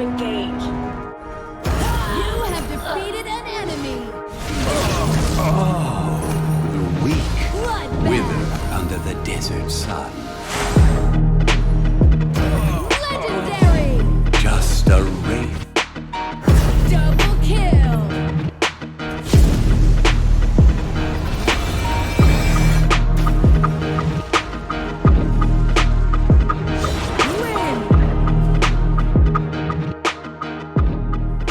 engage. You have defeated an enemy. The weak Bloodbath. wither under the desert sun. Legendary. Just a wraith. Double kill.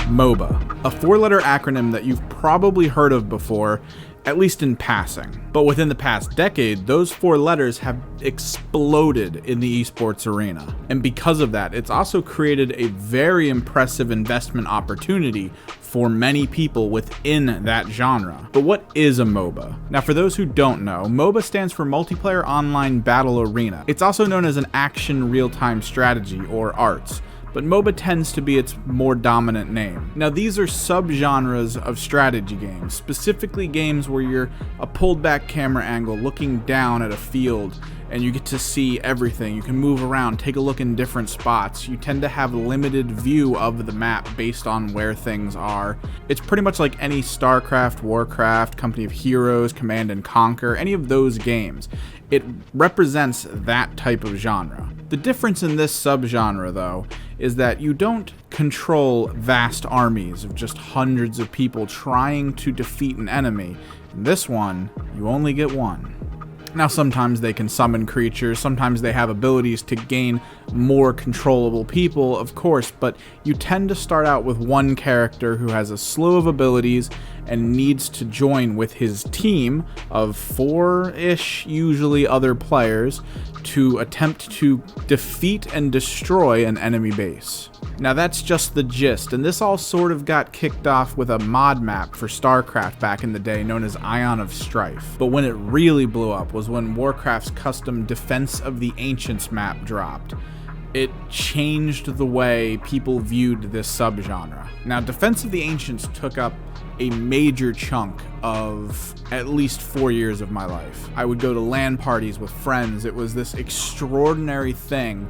MOBA, a four-letter acronym that you've probably heard of before, at least in passing. But within the past decade, those four letters have exploded in the esports arena. And because of that, it's also created a very impressive investment opportunity for many people within that genre. But what is a MOBA? Now, for those who don't know, MOBA stands for Multiplayer Online Battle Arena. It's also known as an action real-time strategy, or ARTS, but MOBA tends to be its more dominant name. Now, these are subgenres of strategy games, specifically games where you're a pulled back camera angle looking down at a field and you get to see everything. You can move around, take a look in different spots. You tend to have limited view of the map based on where things are. It's pretty much like any StarCraft, Warcraft, Company of Heroes, Command and Conquer, any of those games. It represents that type of genre. The difference in this subgenre, though, is that you don't control vast armies of just hundreds of people trying to defeat an enemy. In this one, you only get one. Now, sometimes they can summon creatures, sometimes they have abilities to gain more controllable people, of course, but you tend to start out with one character who has a slew of abilities and needs to join with his team of four-ish, usually other players, to attempt to defeat and destroy an enemy base. Now, that's just the gist, and this all sort of got kicked off with a mod map for StarCraft back in the day known as Ion of Strife. But when it really blew up was when Warcraft's custom Defense of the Ancients map dropped. It changed the way people viewed this subgenre. Now, Defense of the Ancients took up a major chunk of at least 4 years of my life. I would go to LAN parties with friends. It was this extraordinary thing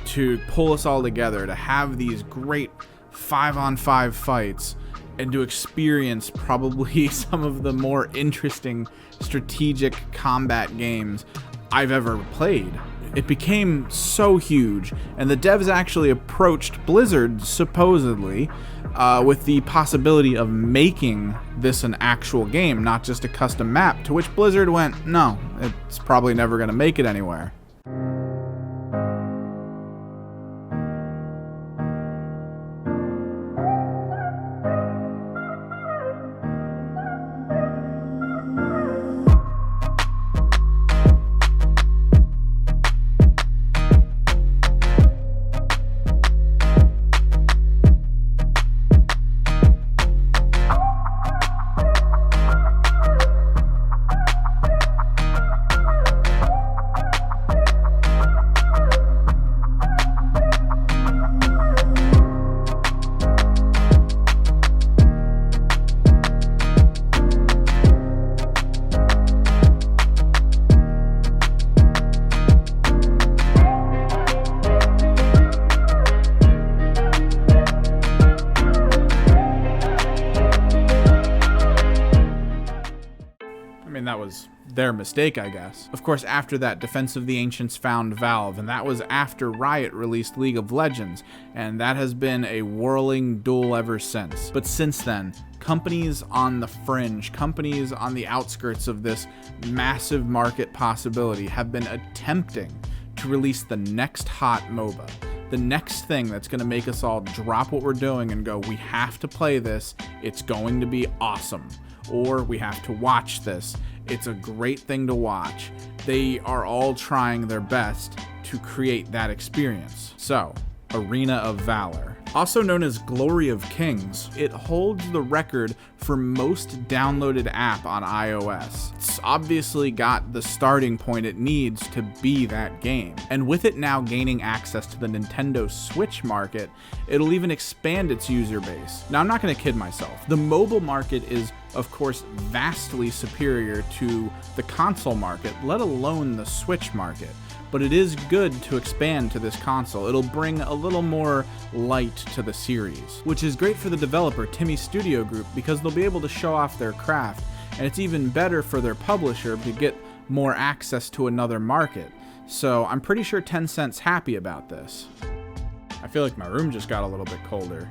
to pull us all together, to have these great 5-on-5 fights, and to experience probably some of the more interesting strategic combat games I've ever played. It became so huge, and the devs actually approached Blizzard, supposedly, with the possibility of making this an actual game, not just a custom map, to which Blizzard went, no, it's probably never going to make it anywhere. That was their mistake, I guess. Of course, after that, Defense of the Ancients found Valve, and that was after Riot released League of Legends, and that has been a whirling duel ever since. But since then, companies on the fringe, companies on the outskirts of this massive market possibility have been attempting to release the next hot MOBA. The next thing that's going to make us all drop what we're doing and go, we have to play this, it's going to be awesome. Or we have to watch this. It's a great thing to watch. They are all trying their best to create that experience. So, Arena of Valor. Also known as Glory of Kings, it holds the record for most downloaded app on iOS. It's obviously got the starting point it needs to be that game. And with it now gaining access to the Nintendo Switch market, it'll even expand its user base. Now, I'm not going to kid myself. The mobile market is, of course, vastly superior to the console market, let alone the Switch market. but it is good to expand to this console. It'll bring a little more light to the series, which is great for the developer, Timmy Studio Group, because they'll be able to show off their craft, and it's even better for their publisher to get more access to another market. So I'm pretty sure Tencent's happy about this. I feel like my room just got a little bit colder,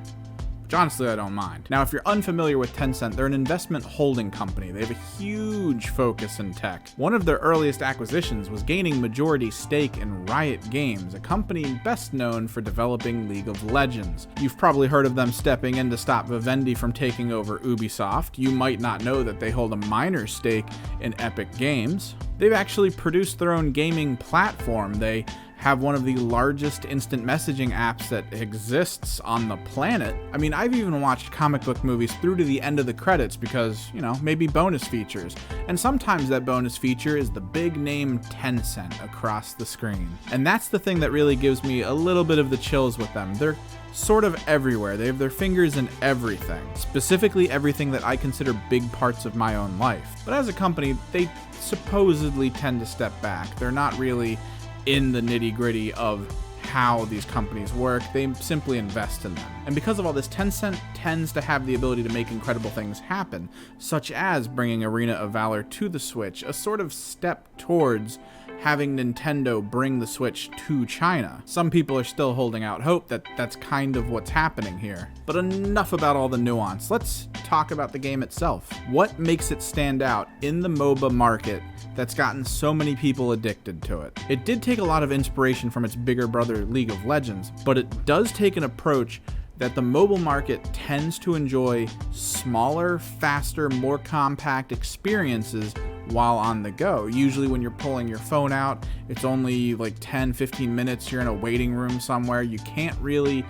which honestly I don't mind. Now, if you're unfamiliar with Tencent, they're an investment holding company. They have a huge focus in tech. One of their earliest acquisitions was gaining majority stake in Riot Games, a company best known for developing League of Legends. You've probably heard of them stepping in to stop Vivendi from taking over Ubisoft. You might not know that they hold a minor stake in Epic Games. They've actually produced their own gaming platform. They have one of the largest instant messaging apps that exists on the planet. I mean, I've even watched comic book movies through to the end of the credits because, maybe bonus features. And sometimes that bonus feature is the big name Tencent across the screen. And that's the thing that really gives me a little bit of the chills with them. They're sort of everywhere. They have their fingers in everything, specifically everything that I consider big parts of my own life. But as a company, they supposedly tend to step back. They're not really in the nitty-gritty of how these companies work. They simply invest in them. And because of all this, Tencent tends to have the ability to make incredible things happen, such as bringing Arena of Valor to the Switch, a sort of step towards having Nintendo bring the Switch to China. Some people are still holding out hope that that's kind of what's happening here. But enough about all the nuance. Let's talk about the game itself. What makes it stand out in the MOBA market that's gotten so many people addicted to it? It did take a lot of inspiration from its bigger brother League of Legends, but it does take an approach that the mobile market tends to enjoy smaller, faster, more compact experiences while on the go. Usually when you're pulling your phone out, it's only like 10-15 minutes. You're in a waiting room somewhere. You can't really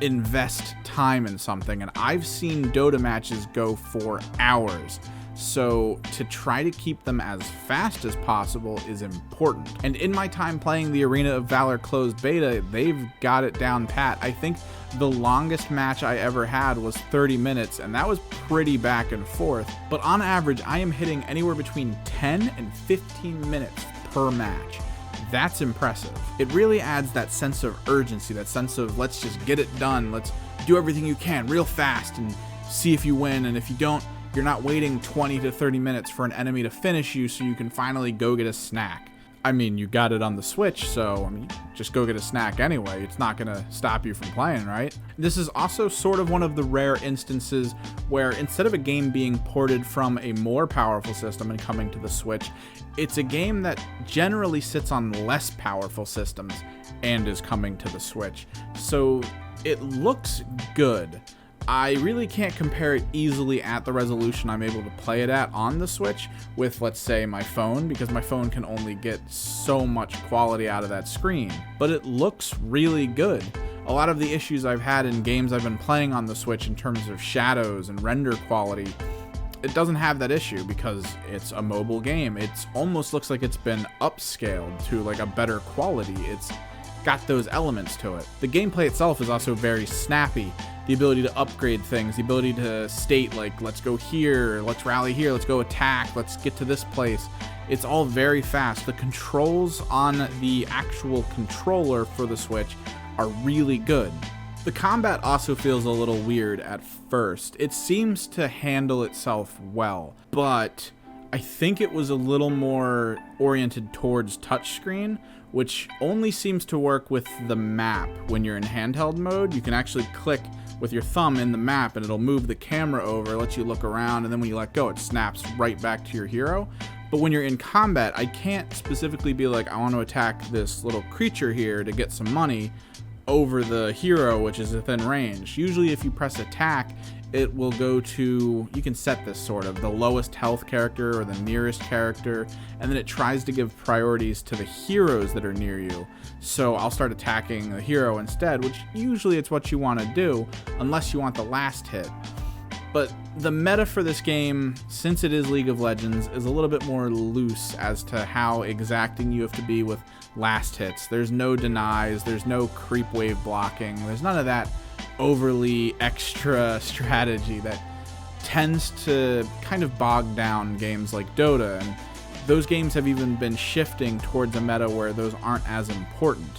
invest time in something. And I've seen Dota matches go for hours. So to try to keep them as fast as possible is important. And in my time playing the Arena of Valor closed beta, they've got it down pat. I think the longest match I ever had was 30 minutes, and that was pretty back and forth. But on average, I am hitting anywhere between 10 and 15 minutes per match. That's impressive. It really adds that sense of urgency, that sense of let's just get it done. Let's do everything you can real fast and see if you win. And if you don't, you're not waiting 20 to 30 minutes for an enemy to finish you so you can finally go get a snack. I mean, you got it on the Switch, so just go get a snack anyway. It's not going to stop you from playing, right? This is also sort of one of the rare instances where instead of a game being ported from a more powerful system and coming to the Switch, it's a game that generally sits on less powerful systems and is coming to the Switch. So it looks good. I really can't compare it easily at the resolution I'm able to play it at on the Switch with, let's say, my phone, because my phone can only get so much quality out of that screen. But it looks really good. A lot of the issues I've had in games I've been playing on the Switch in terms of shadows and render quality, it doesn't have that issue because it's a mobile game. It almost looks like it's been upscaled to like a better quality. It's got those elements to it. The gameplay itself is also very snappy. The ability to upgrade things, the ability to state like, let's go here, let's rally here, let's go attack, let's get to this place. It's all very fast. The controls on the actual controller for the Switch are really good. The combat also feels a little weird at first. It seems to handle itself well, but I think it was a little more oriented towards touchscreen, which only seems to work with the map. When you're in handheld mode, you can actually click with your thumb in the map and it'll move the camera over, let you look around, and then when you let go, it snaps right back to your hero. But when you're in combat, I can't specifically be like, I want to attack this little creature here to get some money over the hero, which is within range. Usually if you press attack, it will go to, you can set this sort of, the lowest health character or the nearest character, and then it tries to give priorities to the heroes that are near you. So I'll start attacking the hero instead, which usually it's what you want to do, unless you want the last hit. But the meta for this game, since it is League of Legends, is a little bit more loose as to how exacting you have to be with last hits. There's no denies, there's no creep wave blocking, there's none of that overly extra strategy that tends to kind of bog down games like Dota. And those games have even been shifting towards a meta where those aren't as important.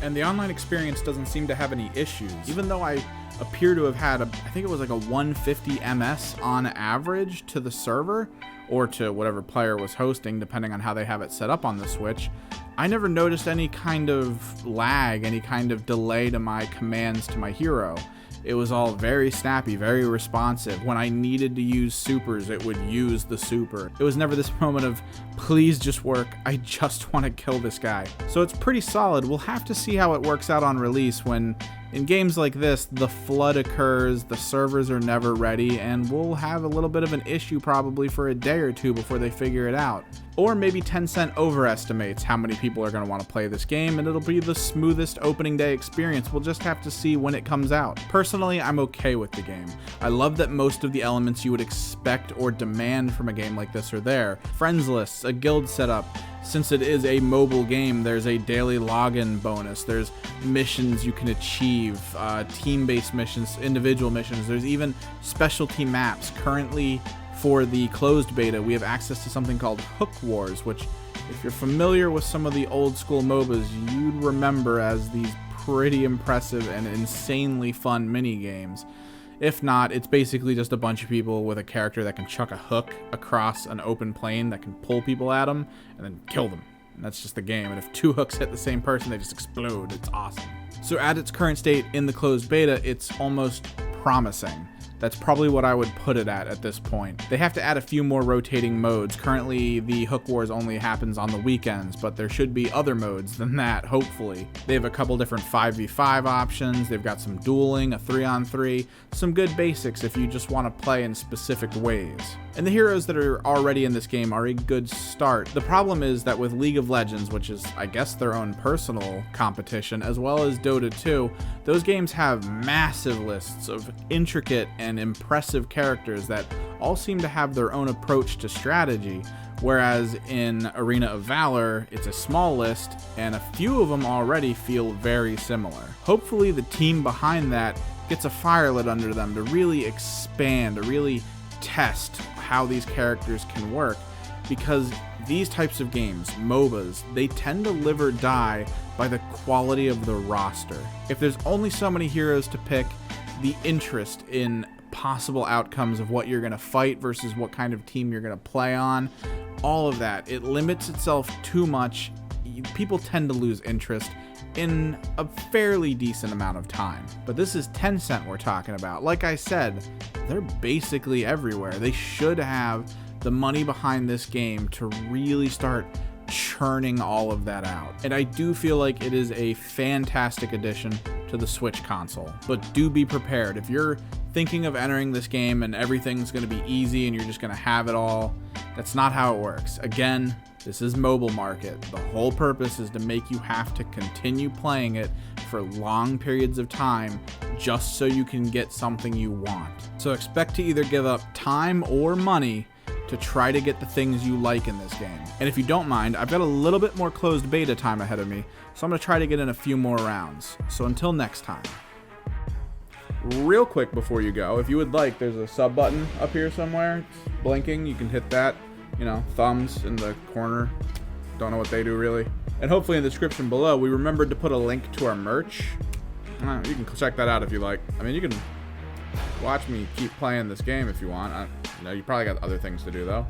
And the online experience doesn't seem to have any issues, even though I appear to have had, I think it was like a 150 ms on average to the server, or to whatever player was hosting, depending on how they have it set up on the Switch. I never noticed any kind of lag, any kind of delay to my commands to my hero. It was all very snappy, very responsive. When I needed to use supers, it would use the super. It was never this moment of, please just work, I just want to kill this guy. So it's pretty solid. We'll have to see how it works out on release when, in games like this, the flood occurs, the servers are never ready, and we'll have a little bit of an issue probably for a day or two before they figure it out. Or maybe Tencent overestimates how many people are going to want to play this game, and it'll be the smoothest opening day experience. We'll just have to see when it comes out. Personally, I'm okay with the game. I love that most of the elements you would expect or demand from a game like this are there. Friends lists, a guild setup. Since it is a mobile game, there's a daily login bonus. There's missions you can achieve, team-based missions, individual missions. There's even specialty maps. Currently, for the closed beta, we have access to something called Hook Wars, which, if you're familiar with some of the old school MOBAs, you'd remember as these pretty impressive and insanely fun mini games. If not, it's basically just a bunch of people with a character that can chuck a hook across an open plane that can pull people at them and then kill them. And that's just the game. And if 2 hooks hit the same person, they just explode. It's awesome. So at its current state in the closed beta, it's almost promising. That's probably what I would put it at this point. They have to add a few more rotating modes. Currently, the Hook Wars only happens on the weekends, but there should be other modes than that, hopefully. They have a couple different 5v5 options. They've got some dueling, a 3-on-3, some good basics if you just want to play in specific ways. And the heroes that are already in this game are a good start. The problem is that with League of Legends, which is, I guess, their own personal competition, as well as Dota 2, those games have massive lists of intricate and impressive characters that all seem to have their own approach to strategy, whereas in Arena of Valor, it's a small list, and a few of them already feel very similar. Hopefully the team behind that gets a fire lit under them to really expand, to really test how these characters can work, because these types of games, MOBAs, they tend to live or die by the quality of the roster. If there's only so many heroes to pick, the interest in possible outcomes of what you're going to fight versus what kind of team you're going to play on, all of that, it limits itself too much. People tend to lose interest in a fairly decent amount of time. But this is Tencent we're talking about. Like I said, they're basically everywhere. They should have the money behind this game to really start churning all of that out. And I do feel like it is a fantastic addition to the Switch console. But do be prepared. If you're thinking of entering this game and everything's going to be easy and you're just going to have it all, that's not how it works. Again, this is mobile market. The whole purpose is to make you have to continue playing it for long periods of time just so you can get something you want. So expect to either give up time or money to try to get the things you like in this game. And if you don't mind, I've got a little bit more closed beta time ahead of me, so I'm going to try to get in a few more rounds. So until next time. Real quick before you go, if you would like, there's a sub button up here somewhere. It's blinking. You can hit that. You know, thumbs in the corner. Don't know what they do really. And hopefully in the description below, we remembered to put a link to our merch. You can check that out if you like. I mean, you can watch me keep playing this game if you want. You know, you probably got other things to do though.